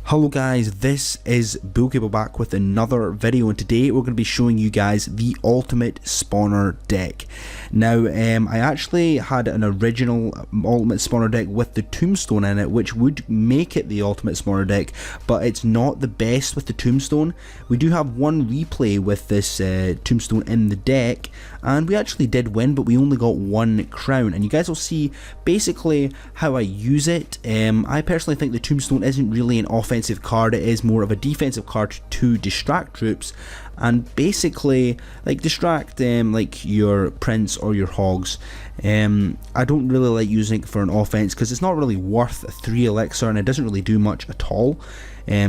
Hello guys, this is Bullcable back with another video, and today we're going to be showing you guys the ultimate spawner deck. Now I actually had an original ultimate spawner deck with the tombstone in it, which would make it the ultimate spawner deck, but it's not the best with the tombstone. We do have one replay with this tombstone in the deck, and we actually did win, but we only got one crown, and you guys will see basically how I use it. I personally think the tombstone isn't really an offensive card, it is more of a defensive card to distract troops and basically like distract like your prince or your hogs. I don't really like using it for an offense because it's not really worth 3 elixir and it doesn't really do much at all.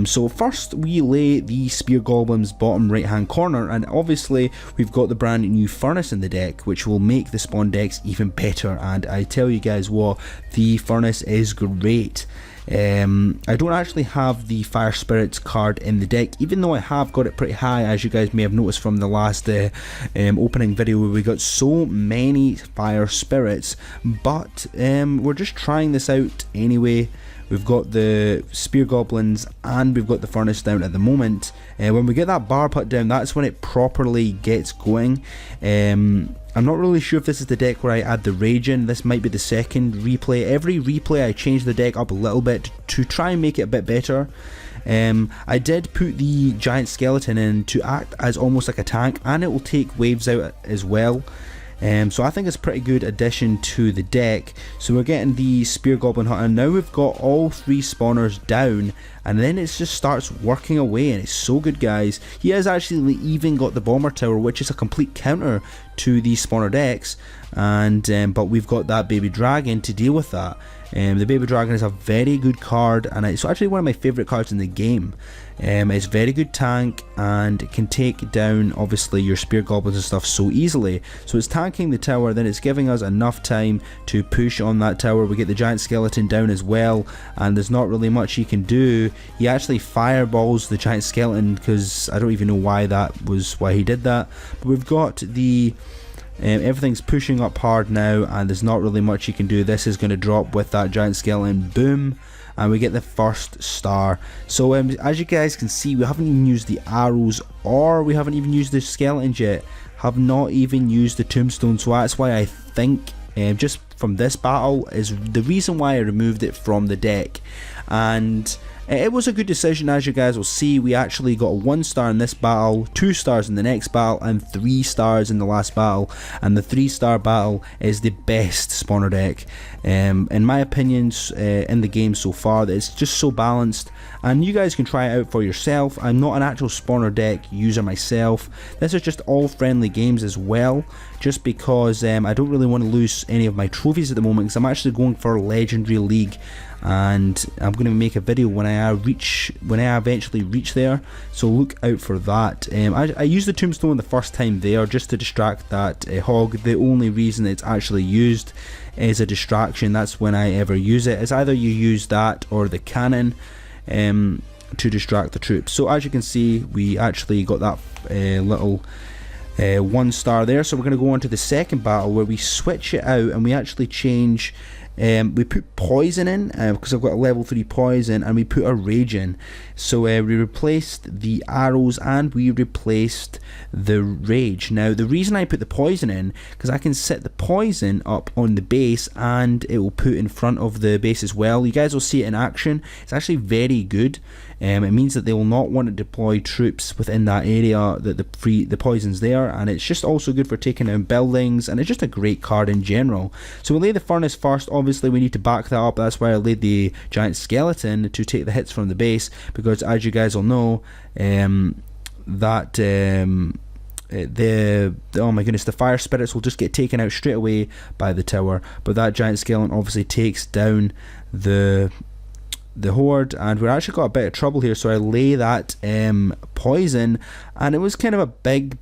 So first we lay the spear goblins bottom right hand corner, and obviously we've got the brand new furnace in the deck, which will make the spawn decks even better, and I tell you guys what, the furnace is great. I don't actually have the fire spirits card in the deck, even though I have got it pretty high, as you guys may have noticed from the last opening video where we got so many fire spirits, but we're just trying this out anyway. We've got the spear goblins and we've got the furnace down at the moment. When we get that bar put down, that's when it properly gets going. I'm not really sure if this is the deck where I add the rage in. This might be the second replay. Every replay I change the deck up a little bit to try and make it a bit better. I did put the giant skeleton in to act as almost like a tank, and it will take waves out as well. So I think it's a pretty good addition to the deck. So we're getting the spear goblin hunter, and now we've got all 3 spawners down, and then it just starts working away, and it's so good guys. He has actually even got the bomber tower, which is a complete counter to the spawner decks, and but we've got that baby dragon to deal with that. The baby dragon is a very good card, and it's actually one of my favourite cards in the game. It's a very good tank, and it can take down obviously your spear goblins and stuff so easily. So it's tanking the tower, then it's giving us enough time to push on that tower. We get the giant skeleton down as well, and there's not really much he can do. He actually fireballs the giant skeleton, because I don't even know why he did that. But we've got the everything's pushing up hard now, and there's not really much you can do. This is going to drop with that giant skeleton, boom, and we get the first star. So as you guys can see, we haven't even used the arrows, or we haven't even used the skeletons yet, have not even used the tombstone. So that's why I think just from this battle is the reason why I removed it from the deck, and it was a good decision. As you guys will see, we actually got 1 star in this battle, 2 stars in the next battle, and 3 stars in the last battle, and the 3-star battle is the best spawner deck in my opinion in the game so far. That it's just so balanced, and you guys can try it out for yourself. I'm not an actual spawner deck user myself. This is just all friendly games as well, just because I don't really want to lose any of my trophies at the moment, because I'm actually going for Legendary League, and I'm going to make a video when I eventually reach there, so look out for that. I used the tombstone the first time there just to distract that hog. The only reason it's actually used is a distraction. That's when I ever use it. It's either you use that or the cannon to distract the troops. So as you can see, we actually got that little 1 star there. So we're going to go on to the second battle, where we switch it out and we actually change. We put poison in because I've got a level 3 poison, and we put a rage in. So we replaced the arrows and we replaced the rage. Now the reason I put the poison in, because I can set the poison up on the base and it will put in front of the base as well. You guys will see it in action. It's actually very good. It means that they will not want to deploy troops within that area that the poison's there, and it's just also good for taking down buildings, and it's just a great card in general. So we lay the furnace first. Obviously we need to back that up. That's why I laid the giant skeleton to take the hits from the base, because as you guys will know, that oh my goodness, the fire spirits will just get taken out straight away by the tower, but that giant skeleton obviously takes down the horde, and we actually got a bit of trouble here. So I lay that poison, and it was kind of a big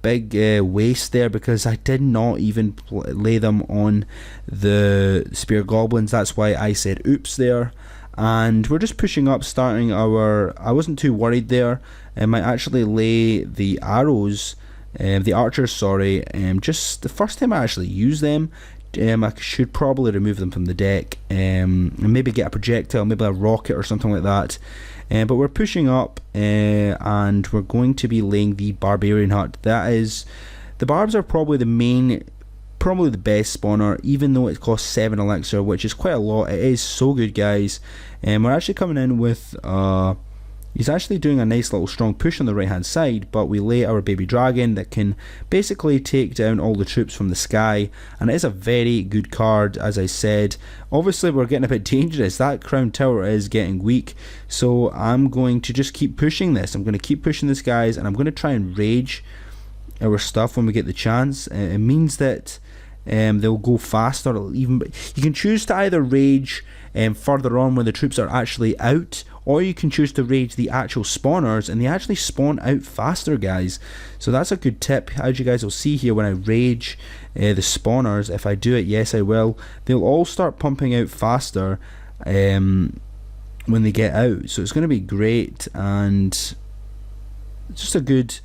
waste there, because I did not even lay them on the spear goblins. That's why I said oops there, and we're just pushing up, starting our, I wasn't too worried there. I might actually lay the arrows, the archers, sorry, just the first time I actually used them, I should probably remove them from the deck, and maybe get a projectile, maybe a rocket or something like that. But we're pushing up, and we're going to be laying the Barbarian Hut. The barbs are probably probably the best spawner, even though it costs 7 elixir, which is quite a lot. It is so good, guys. And we're actually coming in with he's actually doing a nice little strong push on the right hand side, but we lay our baby dragon that can basically take down all the troops from the sky, and it is a very good card, as I said. Obviously we're getting a bit dangerous. That crown tower is getting weak, so I'm going to just keep pushing this. I'm going to keep pushing this, guys, and I'm going to try and rage our stuff when we get the chance. It means that they'll go faster. You can choose to either rage further on when the troops are actually out, or you can choose to rage the actual spawners, and they actually spawn out faster, guys. So that's a good tip. As you guys will see here, when I rage the spawners, if I do it, yes I will, they'll all start pumping out faster when they get out. So it's going to be great, and just a good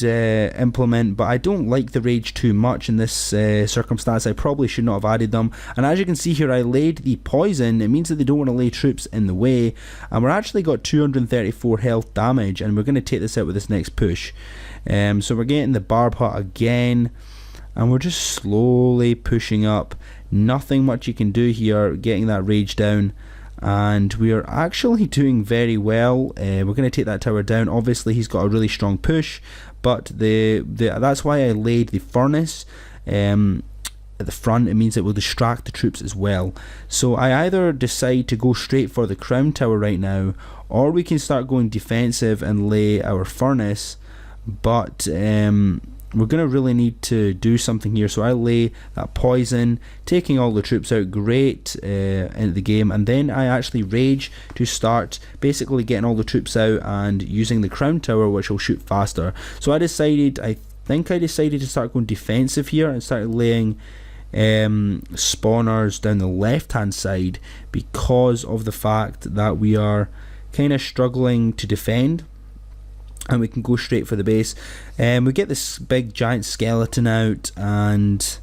implement. But I don't like the rage too much in this circumstance. I probably should not have added them. And as you can see here, I laid the poison. It means that they don't want to lay troops in the way, and we're actually got 234 health damage, and we're going to take this out with this next push. So we're getting the barb hut again, and we're just slowly pushing up. Nothing much you can do here, getting that rage down. And we are actually doing very well. We're going to take that tower down. Obviously he's got a really strong push, but that's why I laid the furnace at the front. It means it will distract the troops as well. So I either decide to go straight for the crown tower right now, or we can start going defensive and lay our furnace, but we're going to really need to do something here. So I lay that poison, taking all the troops out, great into the game, and then I actually rage to start basically getting all the troops out and using the crown tower, which will shoot faster. So I think I decided to start going defensive here and start laying spawners down the left hand side, because of the fact that we are kind of struggling to defend, and we can go straight for the base. We get this big giant skeleton out, and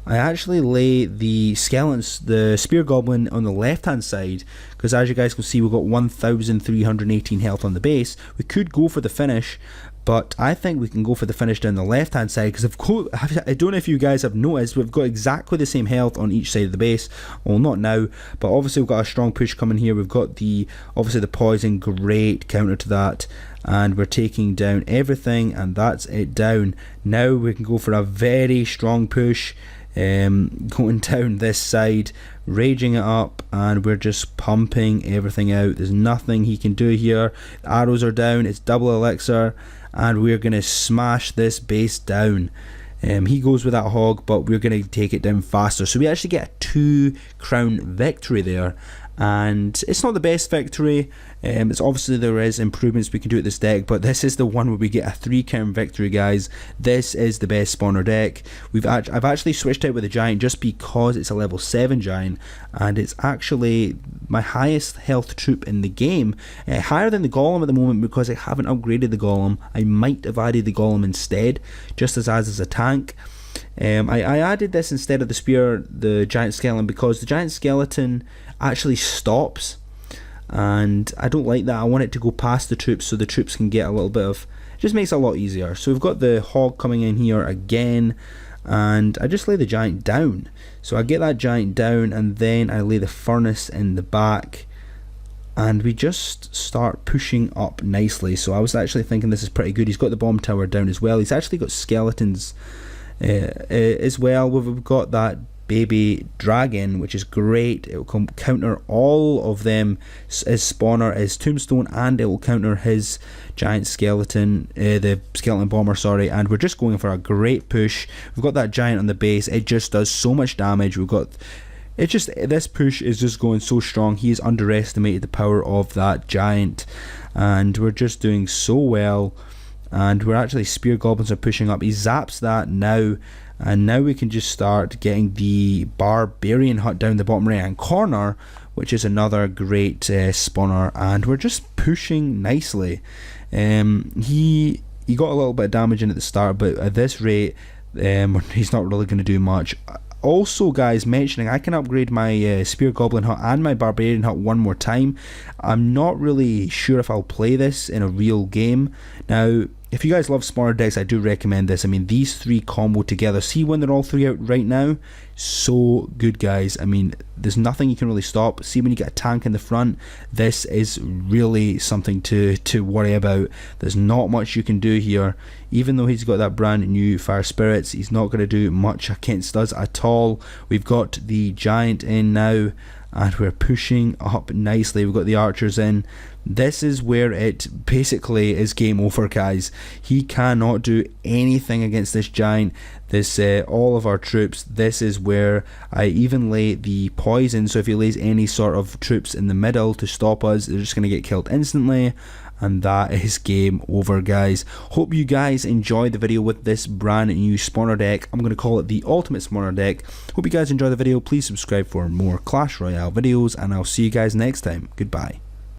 I actually lay the skeletons, the spear goblin, on the left hand side, because as you guys can see, we've got 1318 health on the base. We could go for the finish, but I think we can go for the finish down the left hand side, because I don't know if you guys have noticed, we've got exactly the same health on each side of the base. Well, not now, but obviously we've got a strong push coming here. We've got obviously the poison, great counter to that, and we're taking down everything, and that's it down. Now we can go for a very strong push, going down this side, raging it up, and we're just pumping everything out. There's nothing he can do here. The arrows are down, it's double elixir, and we're going to smash this base down. He goes with that hog, but we're going to take it down faster. So we actually get a 2 crown victory there, and it's not the best victory. It's obviously there is improvements we can do at this deck, but this is the one where we get a 3 crown victory, guys. This is the best spawner deck. I've actually switched out with the giant just because it's a level 7 giant, and it's actually my highest health troop in the game, higher than the golem at the moment, because I haven't upgraded the golem. I might have added the golem instead, just as a tank. I added this instead of the giant skeleton, because the giant skeleton actually stops, and I don't like that. I want it to go past the troops, so the troops can get a little bit of, it just makes it a lot easier. So we've got the hog coming in here again, and I just lay the giant down. So I get that giant down, and then I lay the furnace in the back, and we just start pushing up nicely. So I was actually thinking this is pretty good. He's got the bomb tower down as well. He's actually got skeletons as well. We've got that baby dragon, which is great. It will counter all of them, his spawner, his tombstone, and it will counter his giant skeleton, the skeleton bomber, sorry. And we're just going for a great push. We've got that giant on the base. It just does so much damage. This push is just going so strong. He has underestimated the power of that giant, and we're just doing so well. And we're actually, spear goblins are pushing up. He zaps that now, and now we can just start getting the barbarian hut down the bottom right hand corner, which is another great spawner, and we're just pushing nicely. He got a little bit of damage in at the start, but at this rate, he's not really going to do much. also, guys, mentioning I can upgrade my Spear Goblin Hut and my Barbarian Hut one more time. I'm not really sure if I'll play this in a real game. Now, if you guys love spawner decks, I do recommend this. I mean, these three combo together. See when they're all three out right now? So good, guys. I mean, there's nothing you can really stop. See when you get a tank in the front? This is really something to worry about. There's not much you can do here. Even though he's got that brand new Fire Spirits, he's not going to do much against us at all. We've got the Giant in now, and we're pushing up nicely. We've got the archers in. This is where it basically is game over, guys. He cannot do anything against this giant. This all of our troops. This is where I even lay the poison, so if he lays any sort of troops in the middle to stop us, they're just going to get killed instantly. And that is game over, guys. Hope you guys enjoyed the video with this brand new spawner deck. I'm going to call it the ultimate spawner deck. Hope you guys enjoyed the video. Please subscribe for more Clash Royale videos, and I'll see you guys next time. Goodbye.